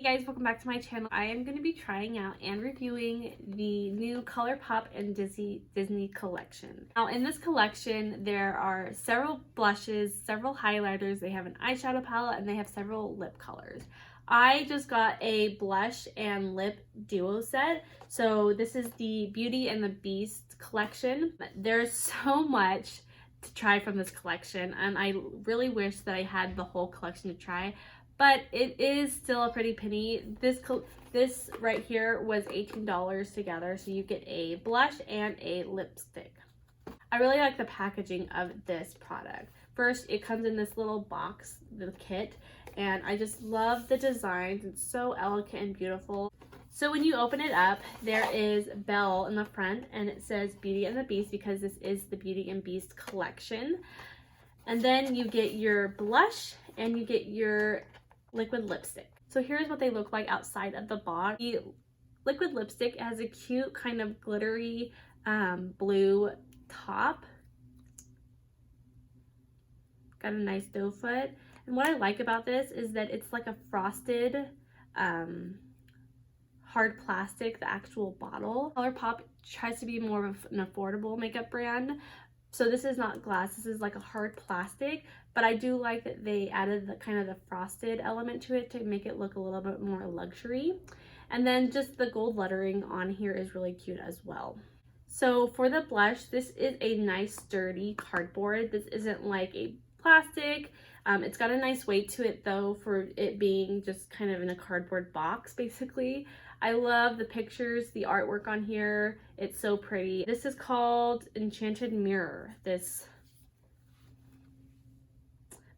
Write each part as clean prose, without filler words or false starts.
Hey guys, welcome back to my channel. I am going to be trying out and reviewing the new ColourPop and Disney collection. Now in this collection there are several blushes, several highlighters, they have an eyeshadow palette, and they have several lip colors. I just got a blush and lip duo set. So this is the Beauty and the Beast collection. There's so much to try from this collection and I really wish that I had the whole collection to try. But it is still a pretty penny. This right here was $18 together, so you get a blush and a lipstick. I really like the packaging of this product. First, it comes in this little box, the kit, and I just love the designs. It's so elegant and beautiful. So when you open it up, there is Belle in the front, and it says Beauty and the Beast because this is the Beauty and Beast collection. And then you get your blush and you get your liquid lipstick. So here's what they look like outside of the box. The liquid lipstick has a cute kind of glittery blue top. Got a nice doe foot. And what I like about this is that it's like a frosted hard plastic, the actual bottle. ColourPop tries to be more of an affordable makeup brand. So this is not glass, this is like a hard plastic, but I do like that they added the kind of the frosted element to it to make it look a little bit more luxury. And then just the gold lettering on here is really cute as well. So for the blush, this is a nice sturdy cardboard. This isn't like a plastic. It's got a nice weight to it though, for it being just kind of in a cardboard box basically. I love the pictures, the artwork on here. It's so pretty. This is called Enchanted Mirror, this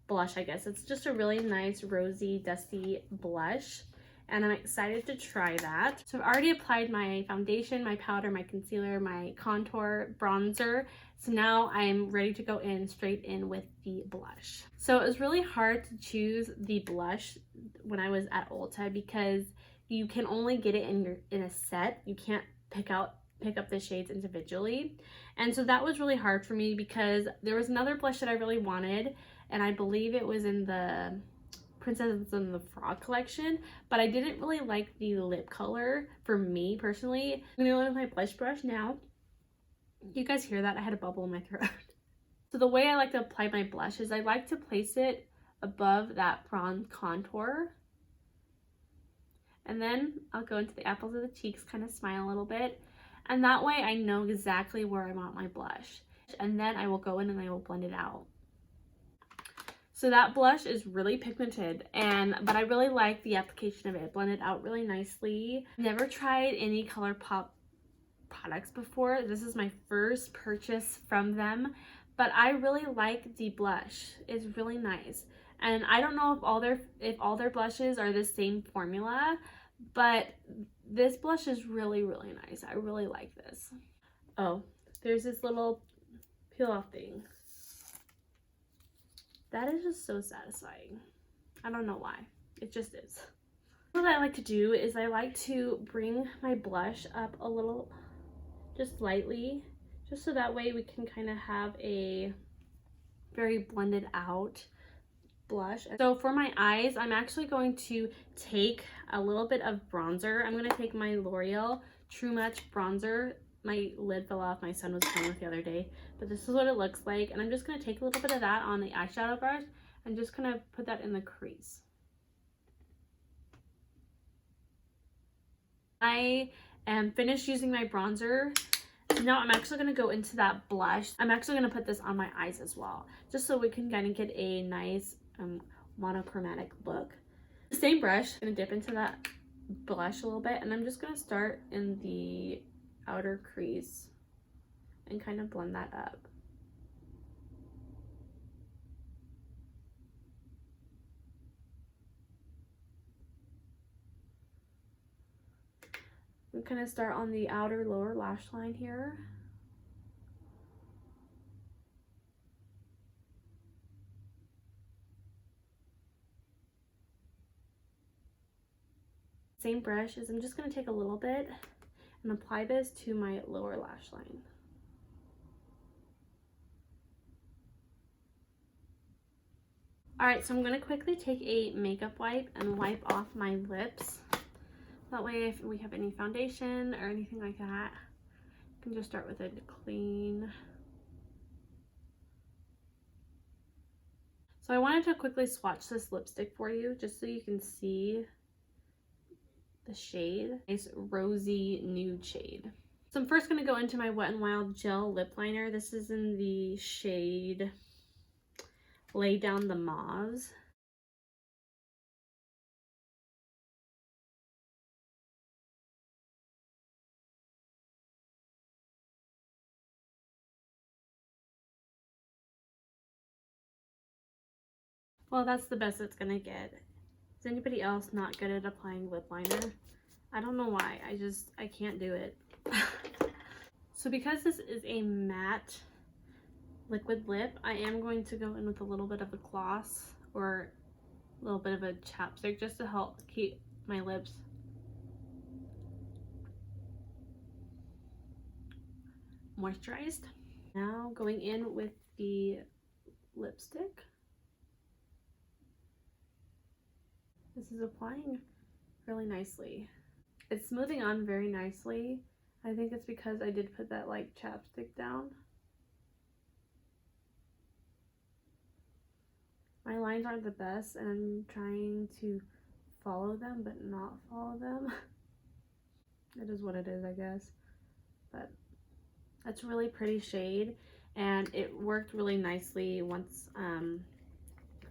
blush, I guess. It's just a really nice rosy, dusty blush, and I'm excited to try that. So I've already applied my foundation, my powder, my concealer, my contour, bronzer. So now I'm ready to go in straight in with the blush. So it was really hard to choose the blush when I was at Ulta because you can only get it in a set. You can't pick up the shades individually. And so that was really hard for me because there was another blush that I really wanted, and I believe it was in the Princess and the Frog collection, but I didn't really like the lip color for me personally. I'm gonna go with my blush brush now. You guys hear that? I had a bubble in my throat. So the way I like to apply my blush is I like to place it above that bronze contour. And then I'll go into the apples of the cheeks, kind of smile a little bit. And that way I know exactly where I want my blush. And then I will go in and I will blend it out. So that blush is really pigmented, but I really like the application of it. It blended out really nicely. Never tried any ColourPop products before. This is my first purchase from them, but I really like the blush. It's really nice. And I don't know if all their blushes are the same formula, but this blush is really, really nice. I really like this. Oh, there's this little peel off thing. That is just so satisfying. I don't know why. It just is. What I like to do is I like to bring my blush up a little, just lightly, just so that way we can kind of have a very blended out blush. So for my eyes, I'm actually going to take a little bit of bronzer. I'm going to take my L'Oreal True Match bronzer. My lid fell off, my son was playing with the other day, but this is what it looks like. And I'm just going to take a little bit of that on the eyeshadow brush and just kind of put that in the crease. I am finished using my bronzer. Now I'm actually going to go into that blush. I'm actually going to put this on my eyes as well, just so we can kind of get a nice monochromatic look. The same brush, I'm going to dip into that blush a little bit, and I'm just going to start in the outer crease and kind of blend that up. I'm going to start on the outer lower lash line here. Same brush as I'm just going to take a little bit and apply this to my lower lash line. Alright, so I'm going to quickly take a makeup wipe and wipe off my lips. That way if we have any foundation or anything like that, I can just start with a clean. So I wanted to quickly swatch this lipstick for you just so you can see the shade. Nice rosy nude shade. So I'm first going to go into my Wet n Wild gel lip liner. This is in the shade Lay Down the Mauves. Well, that's the best it's gonna get. Is anybody else not good at applying lip liner? I don't know why. I can't do it. So because this is a matte liquid lip, I am going to go in with a little bit of a gloss or a little bit of a chapstick just to help keep my lips moisturized. Now going in with the lipstick. This is applying really nicely. It's smoothing on very nicely. I think it's because I did put that like chapstick down. My lines aren't the best and I'm trying to follow them but not follow them. It is what it is, I guess. But that's a really pretty shade and it worked really nicely once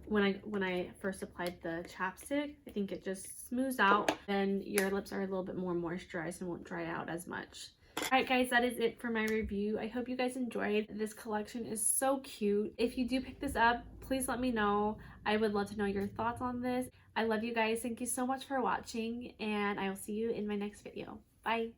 when I first applied the chapstick. I think it just smooths out and your lips are a little bit more moisturized and won't dry out as much. Alright guys, that is it for my review. I hope you guys enjoyed. This collection is so cute. If you do pick this up, please let me know. I would love to know your thoughts on this. I love you guys. Thank you so much for watching and I will see you in my next video. Bye!